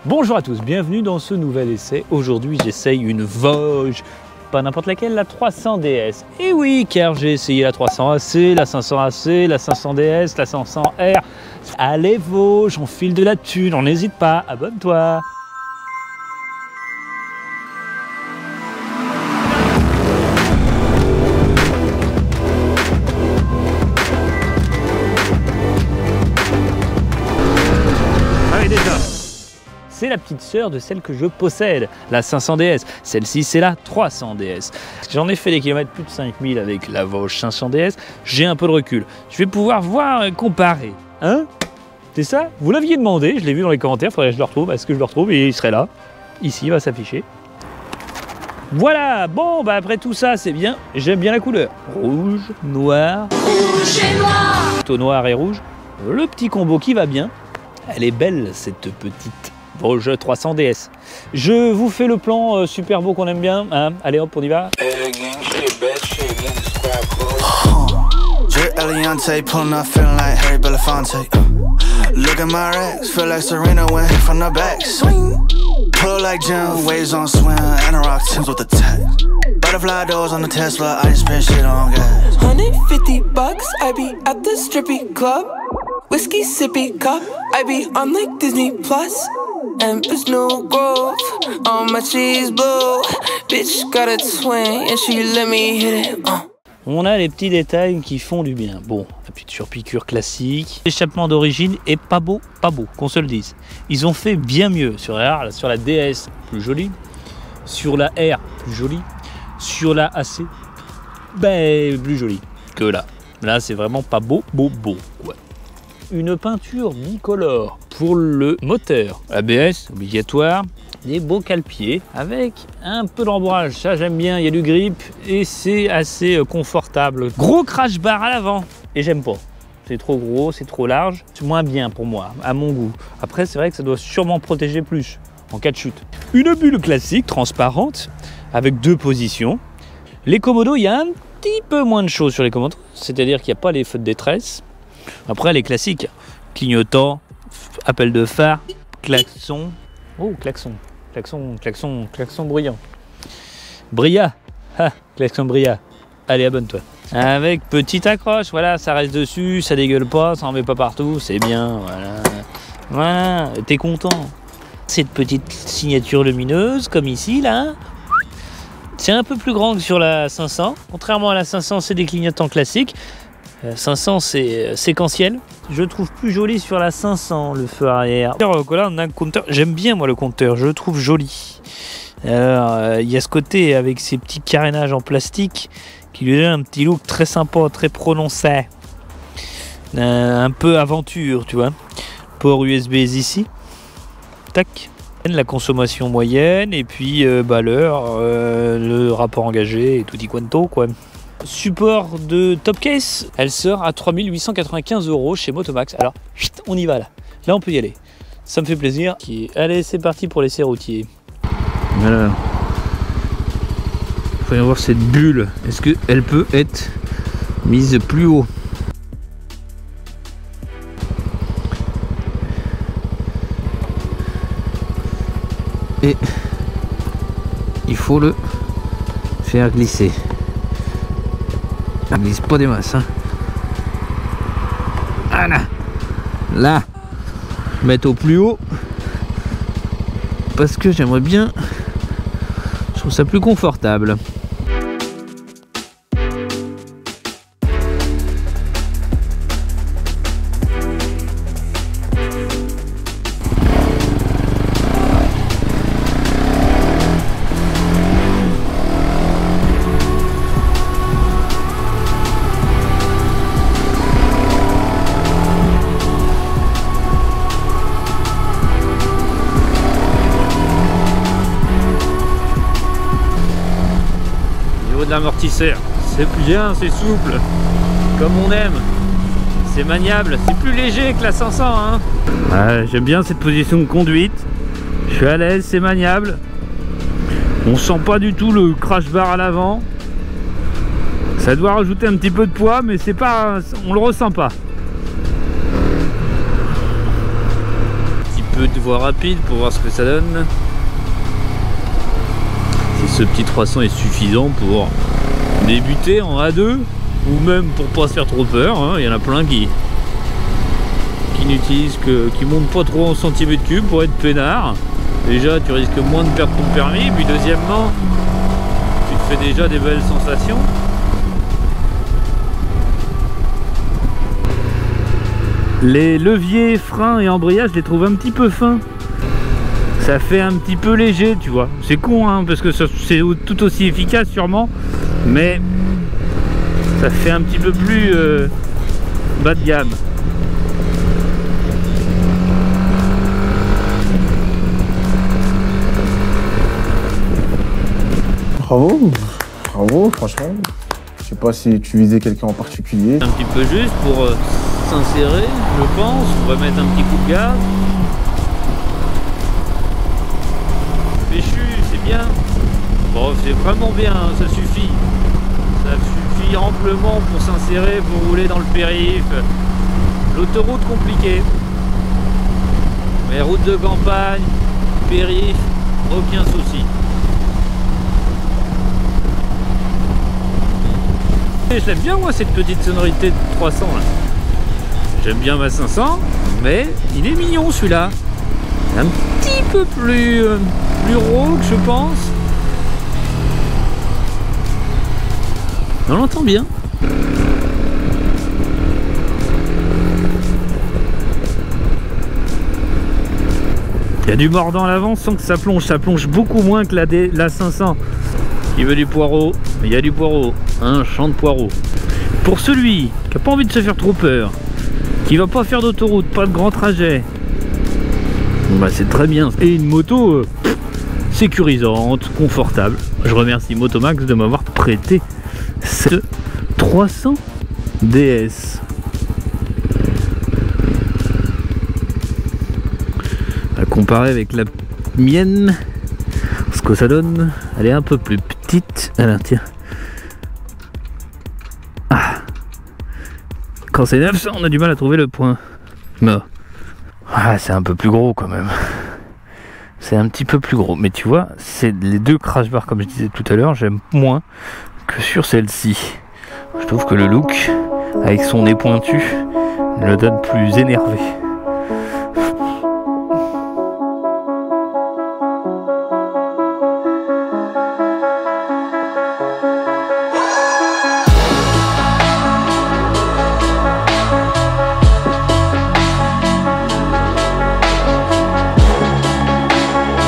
Bonjour à tous, bienvenue dans ce nouvel essai. Aujourd'hui j'essaye une Vosges, pas n'importe laquelle, la 300 DS. Et oui, car j'ai essayé la 300 AC, la 500 AC, la 500 DS, la 500 R. Allez Vosges, on file de la thune, on n'hésite pas, abonne-toi. C'est la petite sœur de celle que je possède, la 500 DS. Celle-ci, c'est la 300 DS. J'en ai fait des kilomètres plus de 5000 avec la Vosges 500 DS. J'ai un peu de recul. Je vais pouvoir voir, comparer. Hein? C'est ça? Vous l'aviez demandé, je l'ai vu dans les commentaires. Faudrait que je le retrouve. Est-ce que je le retrouve? Et il serait là. Ici, il va s'afficher. Voilà. Bon, bah après tout ça, c'est bien. J'aime bien la couleur. Rouge, noir. Rouge et noir. Plutôt noir et rouge. Le petit combo qui va bien. Elle est belle, cette petite Vosges 300 DS. Je vous fais le plan super beau qu'on aime bien. Hein. Allez hop, on y va. Look at my racks, feel like Serena went from the back. Swing, pull like Jim, waves on swim, and a rock Timbs with the tech. Butterfly doors on the Tesla, I just spend shit on gas. $150, I be at the strippy club. Whiskey sippy cup, I be on like Disney Plus. Empress New Grove, all my cheese blue. Bitch got a twin, and she let me hit it. On a les petits détails qui font du bien. Bon, la petite surpiqûre classique. L'échappement d'origine est pas beau, qu'on se le dise. Ils ont fait bien mieux sur la DS, plus jolie. Sur la R, plus jolie. Sur la AC, ben, plus jolie que là. Là, c'est vraiment pas beau. Ouais. Une peinture bicolore pour le moteur. ABS, obligatoire. Des beaux cale-pieds avec un peu d'embrayage, ça j'aime bien, il y a du grip et c'est assez confortable. Gros crash bar à l'avant et j'aime pas, c'est trop gros, c'est trop large, c'est moins bien pour moi, à mon goût. Après c'est vrai que ça doit sûrement protéger plus en cas de chute. Une bulle classique, transparente, avec deux positions. Les commodos, il y a un petit peu moins de choses sur les commodos, c'est-à-dire qu'il n'y a pas les feux de détresse. Après les classiques, clignotant, appel de phare, klaxon. Oh, klaxon bruyant. Bria, klaxon Bria. Allez, abonne-toi. Avec petite accroche, voilà, ça reste dessus, ça dégueule pas, ça en met pas partout, c'est bien, voilà, t'es content. Cette petite signature lumineuse, comme ici, là, c'est un peu plus grand que sur la 500. Contrairement à la 500, c'est des clignotants classiques. 500 c'est séquentiel. Je trouve plus joli sur la 500 le feu arrière. Là on a un compteur. J'aime bien moi le compteur, je le trouve joli. Alors il y a ce côté avec ces petits carénages en plastique qui lui donne un petit look très sympa, très prononcé. Un peu aventure, tu vois. Port USB ici. Tac. La consommation moyenne et puis l'heure, le rapport engagé et tutti quanto quoi. Support de top case, elle sort à 3895 € chez Motomax. Alors, on y va là. Là, on peut y aller. Ça me fait plaisir. Allez, c'est parti pour l'essai routier. Voilà. Voyons voir cette bulle. Est-ce qu'elle peut être mise plus haut? Et il faut le faire glisser. Ça glisse pas des masses, hein. Voilà. Là, mettre au plus haut parce que j'aimerais bien. Je trouve ça plus confortable. L'amortisseur, c'est bien, c'est souple, comme on aime, c'est maniable, c'est plus léger que la 500 hein. J'aime bien cette position de conduite, je suis à l'aise, c'est maniable, on sent pas du tout le crash bar à l'avant, ça doit rajouter un petit peu de poids mais c'est pas, on le ressent pas. Un petit peu de voie rapide pour voir ce que ça donne. Si ce petit 300 est suffisant pour débuter en A2 ou même pour pas se faire trop peur, hein. Il y en a plein qui n'utilisent qui montent pas trop en centimètres cubes pour être peinard. Déjà tu risques moins de perdre ton permis, puis deuxièmement tu te fais déjà des belles sensations. Les leviers, freins et embrayage, je les trouve un petit peu fins. Ça fait un petit peu léger, tu vois. C'est con, hein, parce que c'est tout aussi efficace sûrement, mais ça fait un petit peu plus bas de gamme. Bravo, bravo, franchement. Je sais pas si tu visais quelqu'un en particulier. Un petit peu juste pour s'insérer, je pense. On va mettre un petit coup de gaz. Péchu, c'est bien. Bon, c'est vraiment bien, hein, ça suffit. Ça suffit amplement pour s'insérer, pour rouler dans le périph'. L'autoroute compliquée. Mais route de campagne, périph', aucun souci. Je l'aime bien moi cette petite sonorité de 300 là. J'aime bien ma 500, mais il est mignon celui-là. Un petit peu plus rauque je pense. On l'entend bien. Il y a du mordant à l'avant sans que ça plonge beaucoup moins que la 500. Qui veut du poireau, il y a du poireau, un champ de poireaux. Pour celui qui n'a pas envie de se faire trop peur, qui va pas faire d'autoroute, pas de grand trajet, bah c'est très bien. Et une moto sécurisante, confortable. Je remercie Motomax de m'avoir prêté cette 300 DS. À comparer avec la mienne, ce que ça donne, elle est un peu plus petite. Alors tiens. Ah. Quand c'est 900, on a du mal à trouver le point. Non. Ah, c'est un peu plus gros quand même. C'est un petit peu plus gros. Mais tu vois, c'est les deux crash bars comme je disais tout à l'heure, j'aime moins que sur celle-ci. Je trouve que le look, avec son nez pointu, le donne plus énervé.